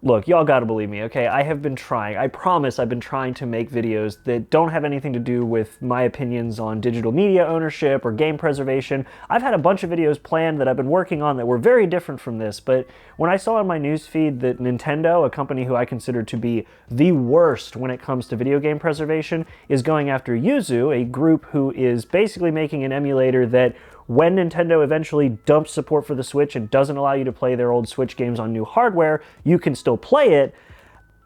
Look, y'all gotta believe me, okay? I have been trying, I promise I've been trying to make videos that don't have anything to do with my opinions on digital media ownership or game preservation. I've had a bunch of videos planned that I've been working on that were very different from this, but when I saw on my newsfeed that Nintendo, a company who I consider to be the worst when it comes to video game preservation, is going after Yuzu, a group who is basically making an emulator that when Nintendo eventually dumps support for the Switch and doesn't allow you to play their old Switch games on new hardware, you can still play it.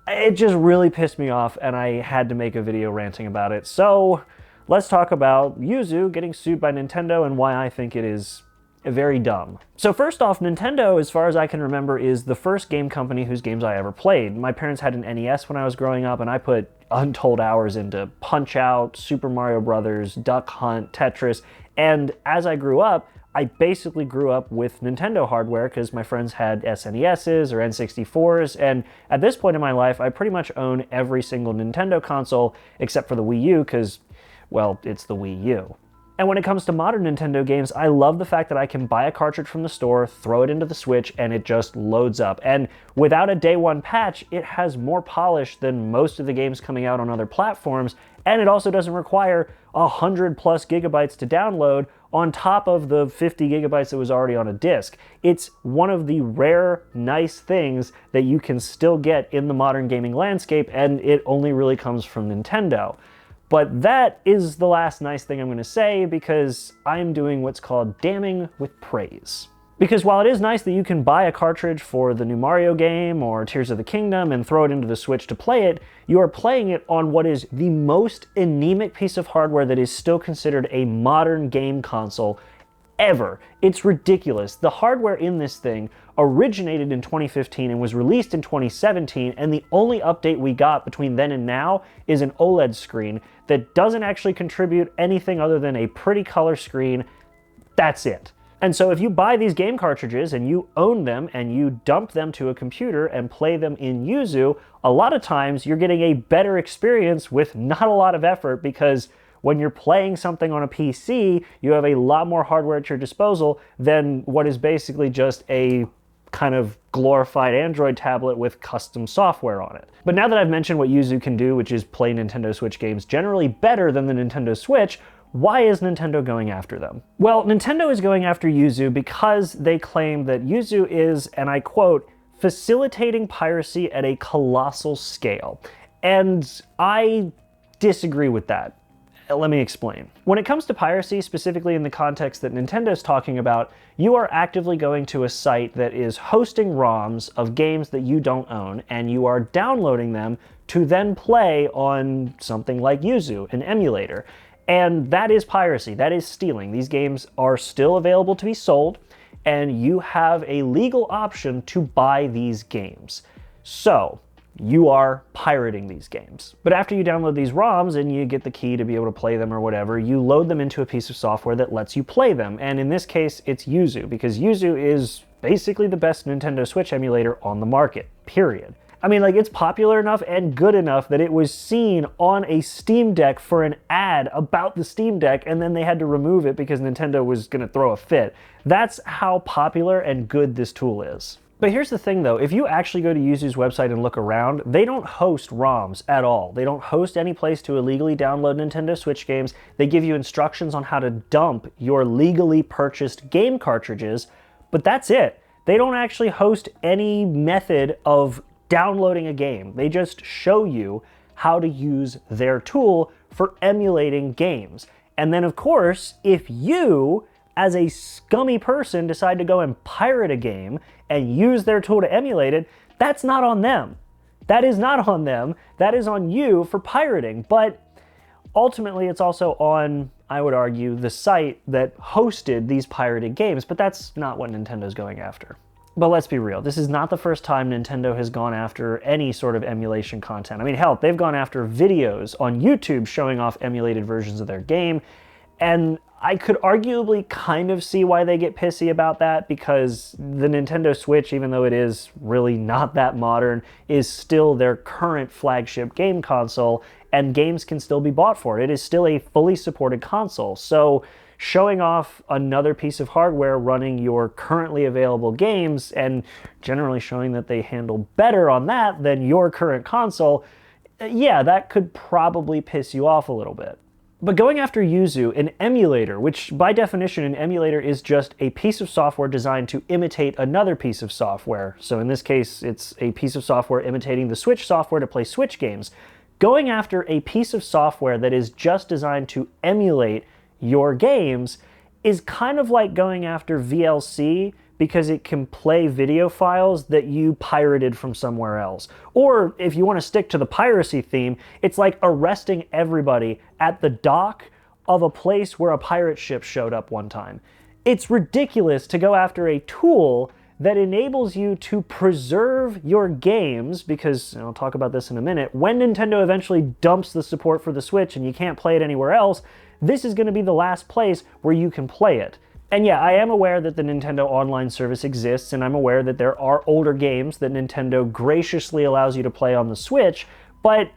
It just really pissed me off, and I had to make a video ranting about it. So let's talk about Yuzu getting sued by Nintendo and why I think it is very dumb. So first off, Nintendo, as far as I can remember, is the first game company whose games I ever played. My parents had an NES when I was growing up, and I put untold hours into Punch-Out!, Super Mario Brothers, Duck Hunt, Tetris, and as I grew up, I basically grew up with Nintendo hardware because my friends had SNESs or N64s, and at this point in my life, I pretty much own every single Nintendo console except for the Wii U because, well, it's the Wii U. And when it comes to modern Nintendo games, I love the fact that I can buy a cartridge from the store, throw it into the Switch, and it just loads up. And without a day one patch, it has more polish than most of the games coming out on other platforms, and it also doesn't require 100+ gigabytes to download on top of the 50 gigabytes that was already on a disc. It's one of the rare, nice things that you can still get in the modern gaming landscape, and it only really comes from Nintendo. But that is the last nice thing I'm going to say because I'm doing what's called damning with praise. Because while it is nice that you can buy a cartridge for the new Mario game or Tears of the Kingdom and throw it into the Switch to play it, you are playing it on what is the most anemic piece of hardware that is still considered a modern game console ever. It's ridiculous. The hardware in this thing originated in 2015 and was released in 2017, and the only update we got between then and now is an OLED screen that doesn't actually contribute anything other than a pretty color screen. That's it. And so if you buy these game cartridges and you own them and you dump them to a computer and play them in Yuzu, a lot of times you're getting a better experience with not a lot of effort because when you're playing something on a PC, you have a lot more hardware at your disposal than what is basically just a kind of glorified Android tablet with custom software on it. But now that I've mentioned what Yuzu can do, which is play Nintendo Switch games generally better than the Nintendo Switch, why is Nintendo going after them? Well, Nintendo is going after Yuzu because they claim that Yuzu is, and I quote, facilitating piracy at a colossal scale. And I disagree with that. Let me explain. When it comes to piracy, specifically in the context that Nintendo's talking about, you are actively going to a site that is hosting ROMs of games that you don't own, and you are downloading them to then play on something like Yuzu, an emulator. And that is piracy, that is stealing. These games are still available to be sold, and you have a legal option to buy these games. So, you are pirating these games. But after you download these ROMs and you get the key to be able to play them or whatever, you load them into a piece of software that lets you play them. And in this case, it's Yuzu, because Yuzu is basically the best Nintendo Switch emulator on the market, period. I mean, like, it's popular enough and good enough that it was seen on a Steam Deck for an ad about the Steam Deck, and then they had to remove it because Nintendo was gonna throw a fit. That's how popular and good this tool is. But here's the thing though, if you actually go to Yuzu's website and look around, they don't host ROMs at all. They don't host any place to illegally download Nintendo Switch games. They give you instructions on how to dump your legally purchased game cartridges, but that's it. They don't actually host any method of downloading a game. They just show you how to use their tool for emulating games. And then of course, if you, as a scummy person, decide to go and pirate a game and use their tool to emulate it, that's not on them. That is not on them. That is on you for pirating. But ultimately, it's also on, I would argue, the site that hosted these pirated games, but that's not what Nintendo's going after. But let's be real, this is not the first time Nintendo has gone after any sort of emulation content. I mean, hell, they've gone after videos on YouTube showing off emulated versions of their game, and I could arguably kind of see why they get pissy about that, because the Nintendo Switch, even though it is really not that modern, is still their current flagship game console, and games can still be bought for it. It is still a fully supported console. So showing off another piece of hardware running your currently available games and generally showing that they handle better on that than your current console, yeah, that could probably piss you off a little bit. But going after Yuzu, an emulator, which by definition an emulator is just a piece of software designed to imitate another piece of software. So in this case, it's a piece of software imitating the Switch software to play Switch games. Going after a piece of software that is just designed to emulate your games is kind of like going after VLC because it can play video files that you pirated from somewhere else. Or if you want to stick to the piracy theme, it's like arresting everybody at the dock of a place where a pirate ship showed up one time. It's ridiculous to go after a tool that enables you to preserve your games, because, and I'll talk about this in a minute, when Nintendo eventually dumps the support for the Switch and you can't play it anywhere else, this is going to be the last place where you can play it. And yeah, I am aware that the Nintendo Online service exists, and I'm aware that there are older games that Nintendo graciously allows you to play on the Switch, but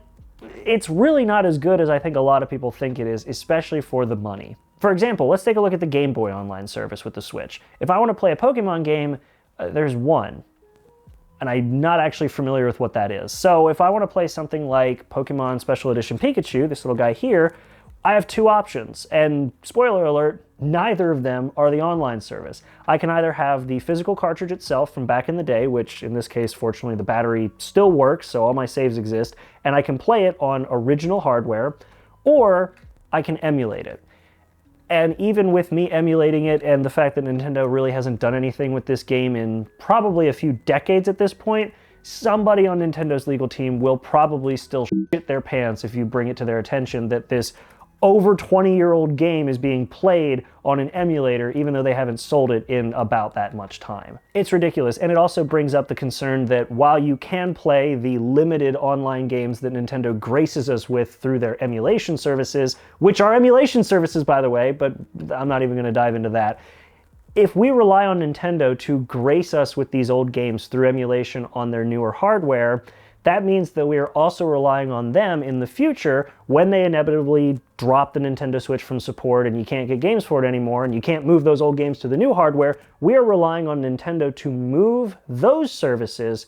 it's really not as good as I think a lot of people think it is, especially for the money. For example, let's take a look at the Game Boy Online service with the Switch. If I want to play a Pokemon game, there's one, and I'm not actually familiar with what that is. So if I want to play something like Pokemon Special Edition Pikachu, this little guy here, I have two options, and spoiler alert, neither of them are the online service. I can either have the physical cartridge itself from back in the day, which in this case, fortunately, the battery still works, so all my saves exist, and I can play it on original hardware, or I can emulate it. And even with me emulating it and the fact that Nintendo really hasn't done anything with this game in probably a few decades at this point, somebody on Nintendo's legal team will probably still shit their pants if you bring it to their attention that this over 20-year-old game is being played on an emulator, even though they haven't sold it in about that much time. It's ridiculous, and it also brings up the concern that while you can play the limited online games that Nintendo graces us with through their emulation services, which are emulation services, by the way, but I'm not even going to dive into that, if we rely on Nintendo to grace us with these old games through emulation on their newer hardware, that means that we are also relying on them in the future when they inevitably drop the Nintendo Switch from support and you can't get games for it anymore and you can't move those old games to the new hardware. We are relying on Nintendo to move those services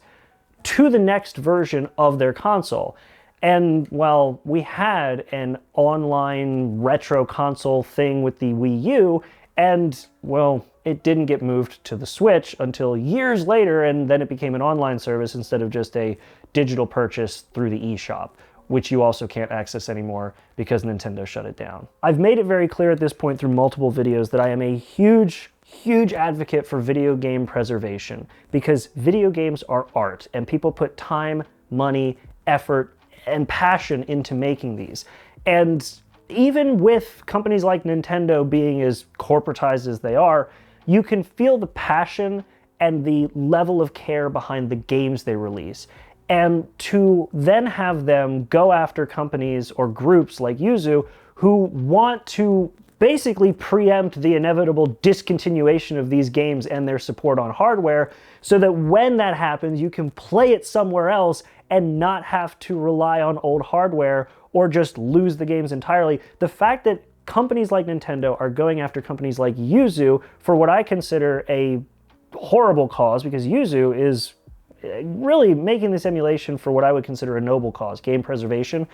to the next version of their console. And while we had an online retro console thing with the Wii U, and, well, it didn't get moved to the Switch until years later, and then it became an online service instead of just a digital purchase through the eShop, which you also can't access anymore because Nintendo shut it down. I've made it very clear at this point through multiple videos that I am a huge advocate for video game preservation, because video games are art, and people put time, money, effort, and passion into making these. And even with companies like Nintendo being as corporatized as they are, you can feel the passion and the level of care behind the games they release. And to then have them go after companies or groups like Yuzu who want to basically preempt the inevitable discontinuation of these games and their support on hardware, so that when that happens, you can play it somewhere else and not have to rely on old hardware or just lose the games entirely. The fact that companies like Nintendo are going after companies like Yuzu for what I consider a horrible cause, because Yuzu is really making this emulation for what I would consider a noble cause, game preservation.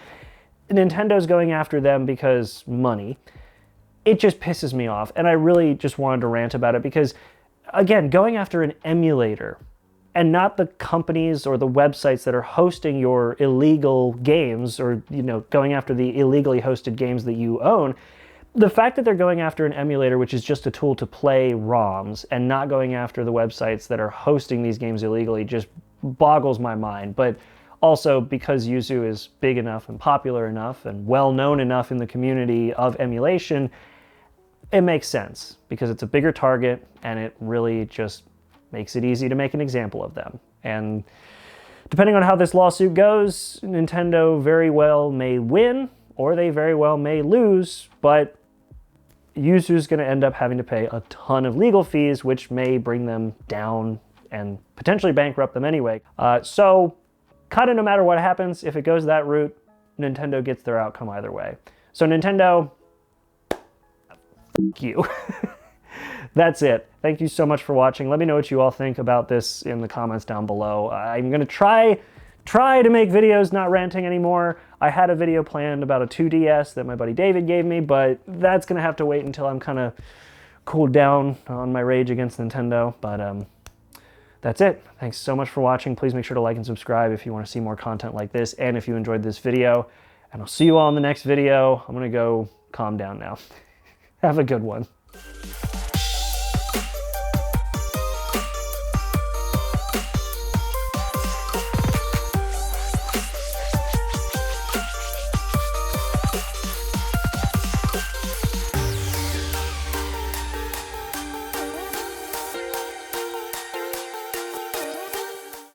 Nintendo's going after them because money. It just pisses me off, and I really just wanted to rant about it because, again, going after an emulator and not the companies or the websites that are hosting your illegal games, or, you know, going after the illegally hosted games that you own, the fact that they're going after an emulator, which is just a tool to play ROMs, and not going after the websites that are hosting these games illegally just boggles my mind. But also, because Yuzu is big enough and popular enough and well-known enough in the community of emulation, it makes sense, because it's a bigger target, and it really just makes it easy to make an example of them. And depending on how this lawsuit goes, Nintendo very well may win, or they very well may lose, but Yuzu's going to end up having to pay a ton of legal fees, which may bring them down and potentially bankrupt them anyway. So kind of no matter what happens, if it goes that route, Nintendo gets their outcome either way. So Nintendo, you. That's it. Thank you so much for watching. Let me know what you all think about this in the comments down below. I'm gonna try to make videos not ranting anymore. I had a video planned about a 2DS that my buddy David gave me, but that's gonna have to wait until I'm kind of cooled down on my rage against Nintendo. But that's it. Thanks so much for watching. Please make sure to like and subscribe if you want to see more content like this, and if you enjoyed this video. And I'll see you all in the next video. I'm gonna go calm down now. Have a good one.